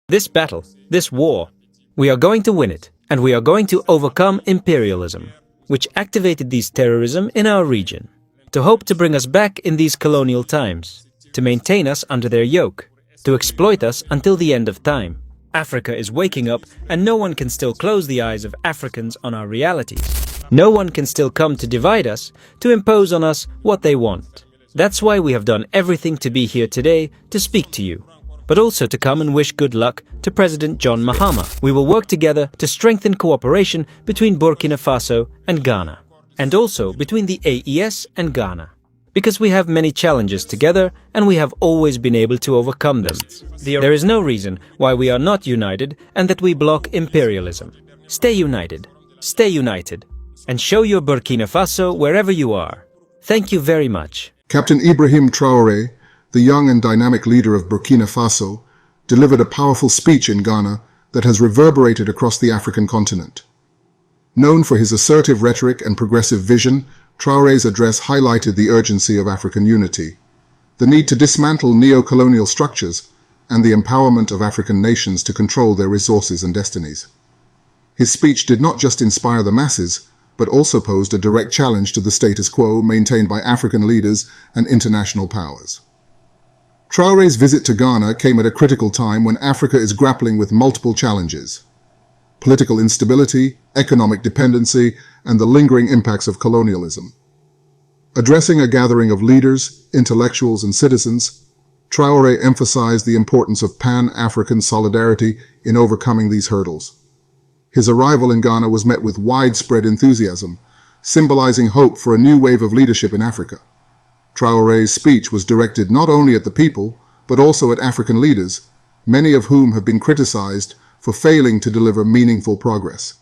This battle, this war, we are going to win it, and we are going to overcome imperialism, which activated these terrorism in our region, to hope to bring us back in these colonial times, to maintain us under their yoke, to exploit us until the end of time. Africa is waking up, and no one can still close the eyes of Africans on our realities. No one can still come to divide us, to impose on us what they want. That's why we have done everything to be here today to speak to you, but also to come and wish good luck to President John Mahama. We will work together to strengthen cooperation between Burkina Faso and Ghana, and also between the AES and Ghana, because we have many challenges together and we have always been able to overcome them. There is no reason why we are not united and that we block imperialism. Stay united, and show your Burkina Faso wherever you are. Thank you very much. Captain Ibrahim Traoré, the young and dynamic leader of Burkina Faso, delivered a powerful speech in Ghana that has reverberated across the African continent. Known for his assertive rhetoric and progressive vision, Traoré's address highlighted the urgency of African unity, the need to dismantle neo-colonial structures, and the empowerment of African nations to control their resources and destinies. His speech did not just inspire the masses, but also posed a direct challenge to the status quo maintained by African leaders and international powers. Traoré's visit to Ghana came at a critical time when Africa is grappling with multiple challenges: political instability, economic dependency, and the lingering impacts of colonialism. Addressing a gathering of leaders, intellectuals, and citizens, Traoré emphasized the importance of Pan-African solidarity in overcoming these hurdles. His arrival in Ghana was met with widespread enthusiasm, symbolizing hope for a new wave of leadership in Africa. Traoré's speech was directed not only at the people, but also at African leaders, many of whom have been criticized for failing to deliver meaningful progress.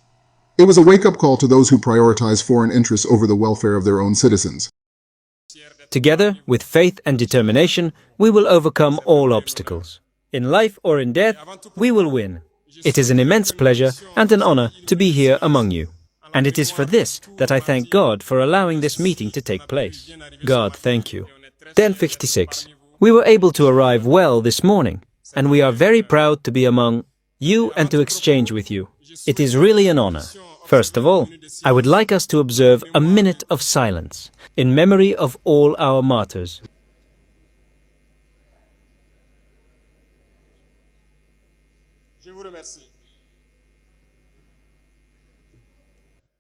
It was a wake-up call to those who prioritize foreign interests over the welfare of their own citizens. Together, with faith and determination, we will overcome all obstacles. In life or in death, we will win. It is an immense pleasure and an honor to be here among you. And it is for this that I thank God for allowing this meeting to take place. God, thank you. 10:56. We were able to arrive well this morning, and we are very proud to be among you and to exchange with you. It is really an honor. First of all, I would like us to observe a minute of silence in memory of all our martyrs.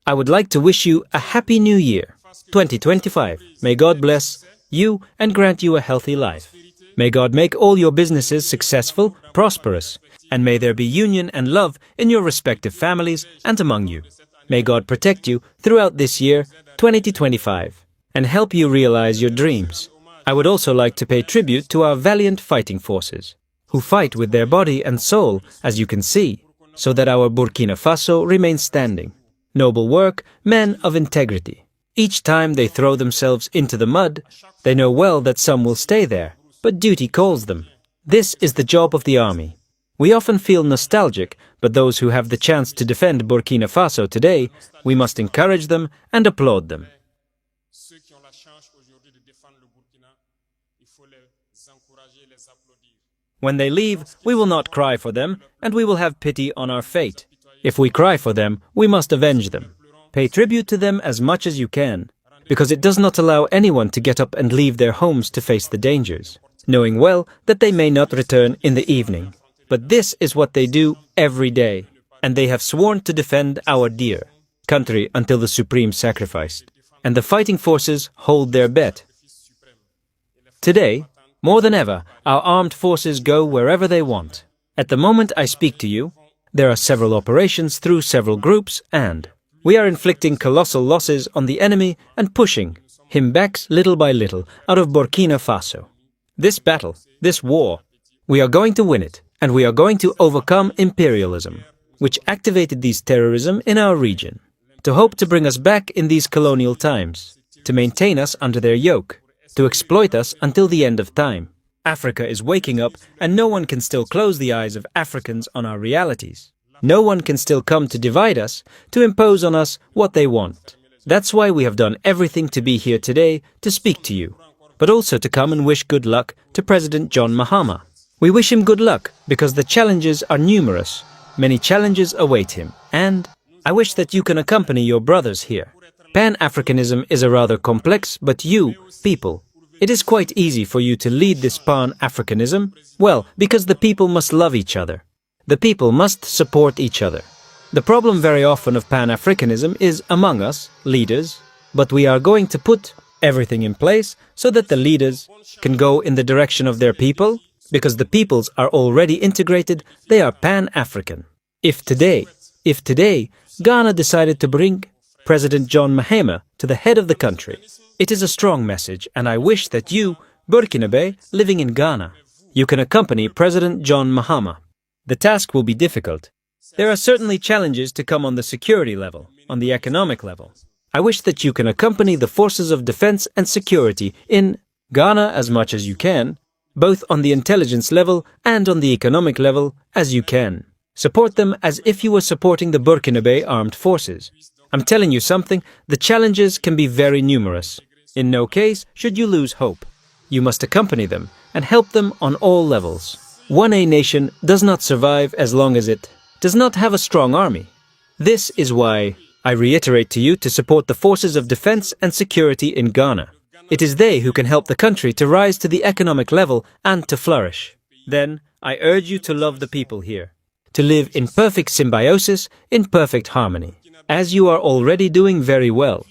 I would like to wish you a happy new year, 2025. May God bless you and grant you a healthy life. May God make all your businesses successful, prosperous, and may there be union and love in your respective families and among you. May God protect you throughout this year, 2025, and help you realize your dreams. I would also like to pay tribute to our valiant fighting forces, who fight with their body and soul, as you can see, so that our Burkina Faso remains standing. Noble work, men of integrity. Each time they throw themselves into the mud, they know well that some will stay there, but duty calls them. This is the job of the army. We often feel nostalgic, but those who have the chance to defend Burkina Faso today, we must encourage them and applaud them. When they leave, we will not cry for them, and we will have pity on our fate. If we cry for them, we must avenge them. Pay tribute to them as much as you can, because it does not allow anyone to get up and leave their homes to face the dangers, knowing well that they may not return in the evening. But this is what they do every day, and they have sworn to defend our dear country until the supreme sacrifice. And the fighting forces hold their bet. Today, more than ever, our armed forces go wherever they want. At the moment I speak to you, there are several operations through several groups, and we are inflicting colossal losses on the enemy and pushing him back little by little out of Burkina Faso. This battle, this war, we are going to win it, and we are going to overcome imperialism, which activated these terrorism in our region, to hope to bring us back in these colonial times, to maintain us under their yoke, to exploit us until the end of time. Africa is waking up, and no one can still close the eyes of Africans on our realities. No one can still come to divide us, to impose on us what they want. That's why we have done everything to be here today to speak to you, but also to come and wish good luck to President John Mahama. We wish him good luck because the challenges are numerous. Many challenges await him, and I wish that you can accompany your brothers here. Pan-Africanism is a rather complex, but you, people, it is quite easy for you to lead this Pan-Africanism. Well, because the people must love each other. The people must support each other. The problem very often of Pan-Africanism is among us, leaders, but we are going to put everything in place so that the leaders can go in the direction of their people, because the peoples are already integrated, they are Pan-African. If today, Ghana decided to bring President John Mahama to the head of the country, it is a strong message, and I wish that you, Burkinabe, living in Ghana, you can accompany President John Mahama. The task will be difficult. There are certainly challenges to come on the security level, on the economic level. I wish that you can accompany the forces of defense and security in Ghana as much as you can, both on the intelligence level and on the economic level as you can. Support them as if you were supporting the Burkinabe armed forces. I'm telling you something, the challenges can be very numerous. In no case should you lose hope. You must accompany them and help them on all levels. One nation does not survive as long as it does not have a strong army. This is why I reiterate to you to support the forces of defense and security in Ghana. It is they who can help the country to rise to the economic level and to flourish. Then, I urge you to love the people here, to live in perfect symbiosis, in perfect harmony, as you are already doing very well.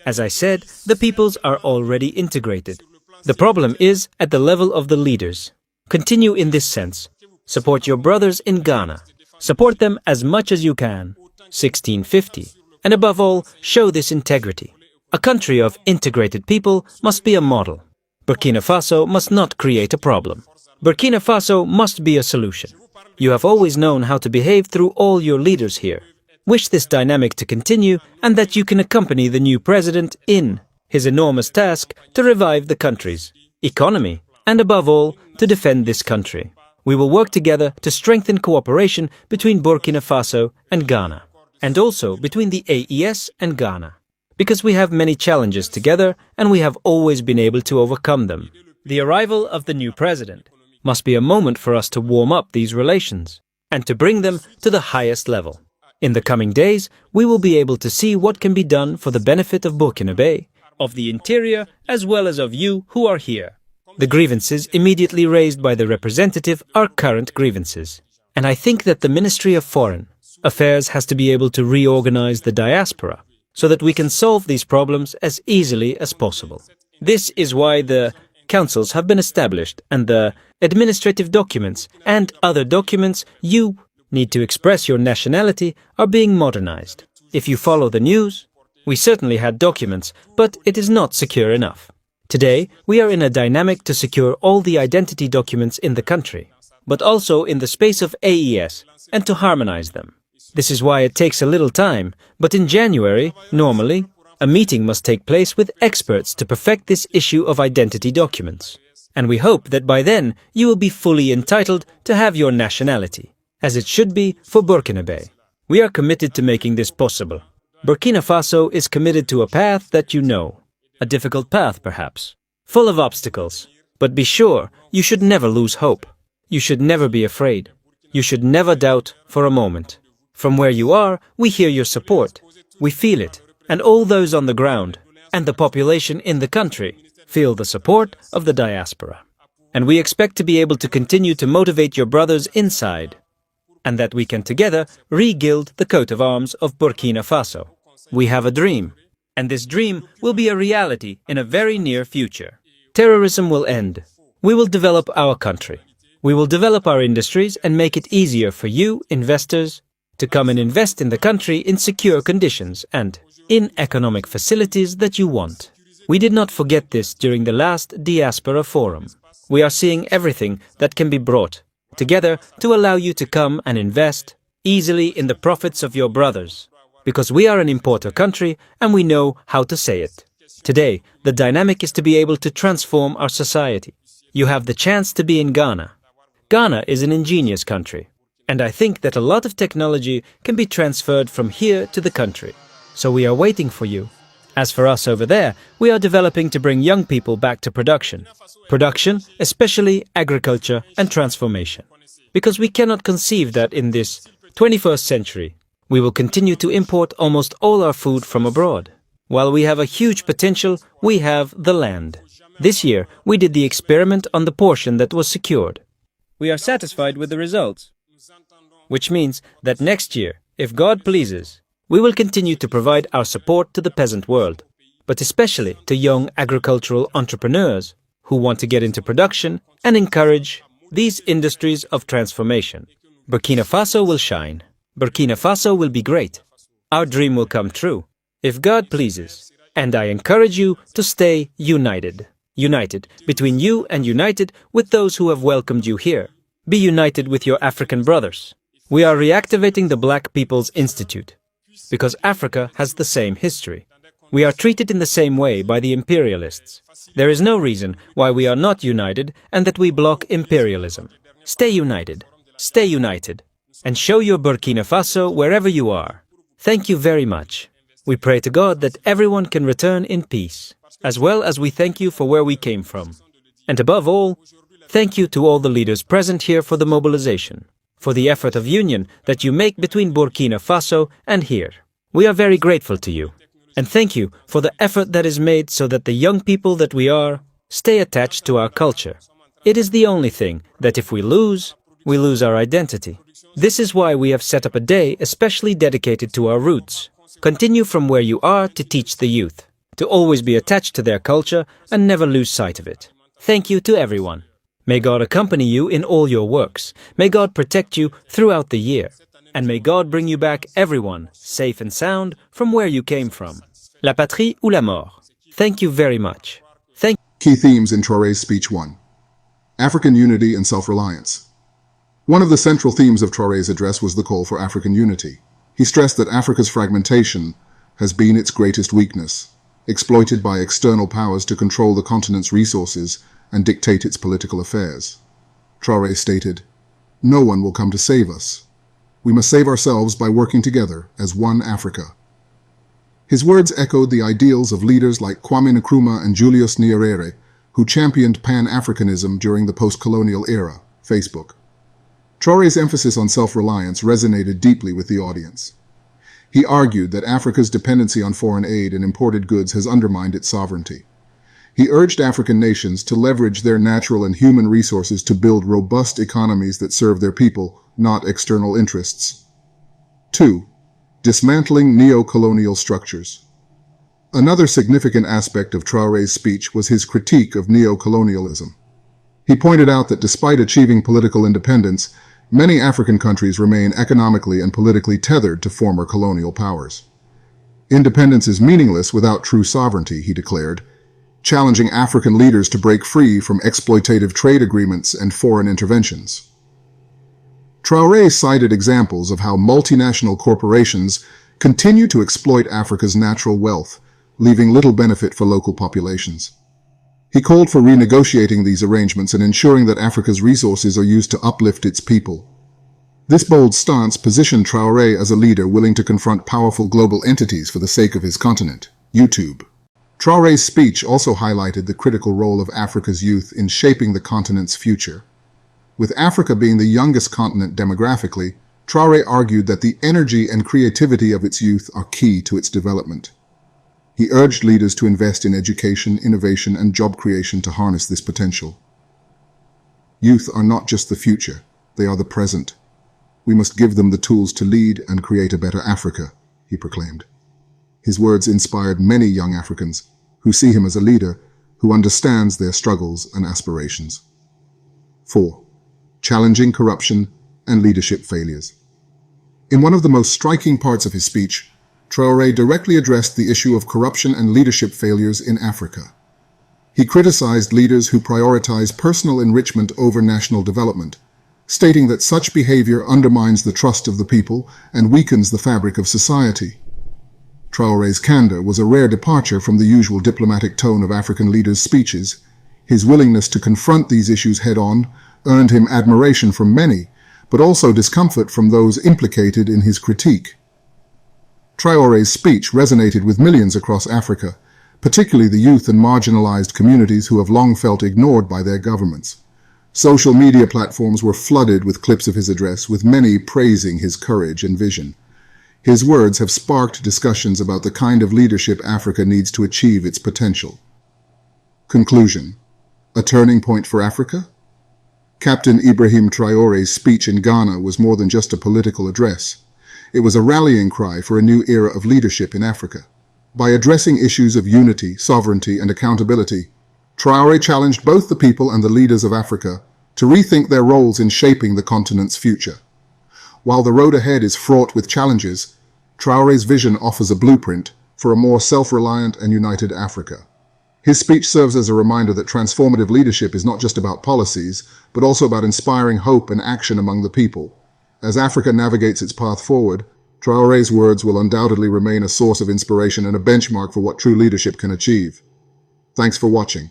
As I said, the peoples are already integrated. The problem is at the level of the leaders. Continue in this sense. Support your brothers in Ghana. Support them as much as you can. 1650. And above all, show this integrity. A country of integrated people must be a model. Burkina Faso must not create a problem. Burkina Faso must be a solution. You have always known how to behave through all your leaders here. Wish this dynamic to continue and that you can accompany the new president in his enormous task to revive the country's economy and above all, to defend this country. We will work together to strengthen cooperation between Burkina Faso and Ghana, and also between the AES and Ghana. Because we have many challenges together and we have always been able to overcome them. The arrival of the new president must be a moment for us to warm up these relations and to bring them to the highest level. In the coming days, we will be able to see what can be done for the benefit of Burkinabe, of the interior as well as of you who are here. The grievances immediately raised by the representative are current grievances. And I think that the Ministry of Foreign Affairs has to be able to reorganize the diaspora, so that we can solve these problems as easily as possible. This is why the councils have been established and the administrative documents and other documents you need to express your nationality are being modernized. If you follow the news, we certainly had documents, but it is not secure enough. Today, we are in a dynamic to secure all the identity documents in the country, but also in the space of AES and to harmonize them. This is why it takes a little time, but in January, normally, a meeting must take place with experts to perfect this issue of identity documents. And we hope that by then you will be fully entitled to have your nationality, as it should be for Burkinabe. We are committed to making this possible. Burkina Faso is committed to a path that you know. A difficult path, perhaps, full of obstacles. But be sure, you should never lose hope. You should never be afraid. You should never doubt for a moment. From where you are, we hear your support. We feel it, and all those on the ground, and the population in the country, feel the support of the diaspora. And we expect to be able to continue to motivate your brothers inside, and that we can together re-gild the coat of arms of Burkina Faso. We have a dream, and this dream will be a reality in a very near future. Terrorism will end. We will develop our country. We will develop our industries and make it easier for you, investors, to come and invest in the country in secure conditions and in economic facilities that you want. We did not forget this during the last Diaspora Forum. We are seeing everything that can be brought together to allow you to come and invest easily in the profits of your brothers, because we are an importer country and we know how to say it. Today, the dynamic is to be able to transform our society. You have the chance to be in Ghana. Ghana is an ingenious country, and I think that a lot of technology can be transferred from here to the country. So we are waiting for you. As for us over there, we are developing to bring young people back to production. Production, especially agriculture and transformation. Because we cannot conceive that in this 21st century, we will continue to import almost all our food from abroad. While we have a huge potential, we have the land. This year, we did the experiment on the portion that was secured. We are satisfied with the results. Which means that next year, if God pleases, we will continue to provide our support to the peasant world, but especially to young agricultural entrepreneurs who want to get into production and encourage these industries of transformation. Burkina Faso will shine. Burkina Faso will be great. Our dream will come true, if God pleases. And I encourage you to stay united. United between you and united with those who have welcomed you here. Be united with your African brothers. We are reactivating the Black People's Institute, because Africa has the same history. We are treated in the same way by the imperialists. There is no reason why we are not united and that we block imperialism. Stay united, and show your Burkina Faso wherever you are. Thank you very much. We pray to God that everyone can return in peace, as well as we thank you for where we came from. And above all, thank you to all the leaders present here for the mobilization, for the effort of union that you make between Burkina Faso and here. We are very grateful to you. And thank you for the effort that is made so that the young people that we are stay attached to our culture. It is the only thing that if we lose our identity. This is why we have set up a day especially dedicated to our roots. Continue from where you are to teach the youth, to always be attached to their culture and never lose sight of it. Thank you to everyone. May God accompany you in all your works. May God protect you throughout the year. And may God bring you back, everyone, safe and sound, from where you came from. La patrie ou la mort. Thank you very much. Key themes in Traoré's speech 1. African unity and self-reliance. One of the central themes of Traoré's address was the call for African unity. He stressed that Africa's fragmentation has been its greatest weakness, exploited by external powers to control the continent's resources and dictate its political affairs. Traoré stated, "No one will come to save us. We must save ourselves by working together as one Africa." His words echoed the ideals of leaders like Kwame Nkrumah and Julius Nyerere, who championed Pan-Africanism during the post-colonial era. Facebook. Traoré's emphasis on self-reliance resonated deeply with the audience. He argued that Africa's dependency on foreign aid and imported goods has undermined its sovereignty. He urged African nations to leverage their natural and human resources to build robust economies that serve their people, not external interests. 2. Dismantling neo-colonial structures. Another significant aspect of Traoré's speech was his critique of neo-colonialism. He pointed out that despite achieving political independence, many African countries remain economically and politically tethered to former colonial powers. Independence is meaningless without true sovereignty, he declared, challenging African leaders to break free from exploitative trade agreements and foreign interventions. Traoré cited examples of how multinational corporations continue to exploit Africa's natural wealth, leaving little benefit for local populations. He called for renegotiating these arrangements and ensuring that Africa's resources are used to uplift its people. This bold stance positioned Traoré as a leader willing to confront powerful global entities for the sake of his continent. YouTube. Traoré's speech also highlighted the critical role of Africa's youth in shaping the continent's future. With Africa being the youngest continent demographically, Traoré argued that the energy and creativity of its youth are key to its development. He urged leaders to invest in education, innovation, and job creation to harness this potential. Youth are not just the future, they are the present. We must give them the tools to lead and create a better Africa, he proclaimed. His words inspired many young Africans who see him as a leader who understands their struggles and aspirations. 4. Challenging corruption and leadership failures. In one of the most striking parts of his speech, Traoré directly addressed the issue of corruption and leadership failures in Africa. He criticized leaders who prioritize personal enrichment over national development, stating that such behavior undermines the trust of the people and weakens the fabric of society. Traoré's candor was a rare departure from the usual diplomatic tone of African leaders' speeches. His willingness to confront these issues head-on earned him admiration from many, but also discomfort from those implicated in his critique. Traoré's speech resonated with millions across Africa, particularly the youth and marginalized communities who have long felt ignored by their governments. Social media platforms were flooded with clips of his address, with many praising his courage and vision. His words have sparked discussions about the kind of leadership Africa needs to achieve its potential. Conclusion: a turning point for Africa? Captain Ibrahim Traoré's speech in Ghana was more than just a political address. It was a rallying cry for a new era of leadership in Africa. By addressing issues of unity, sovereignty, and accountability, Traoré challenged both the people and the leaders of Africa to rethink their roles in shaping the continent's future. While the road ahead is fraught with challenges, Traoré's vision offers a blueprint for a more self-reliant and united Africa. His speech serves as a reminder that transformative leadership is not just about policies, but also about inspiring hope and action among the people. As Africa navigates its path forward, Traoré's words will undoubtedly remain a source of inspiration and a benchmark for what true leadership can achieve. Thanks for watching.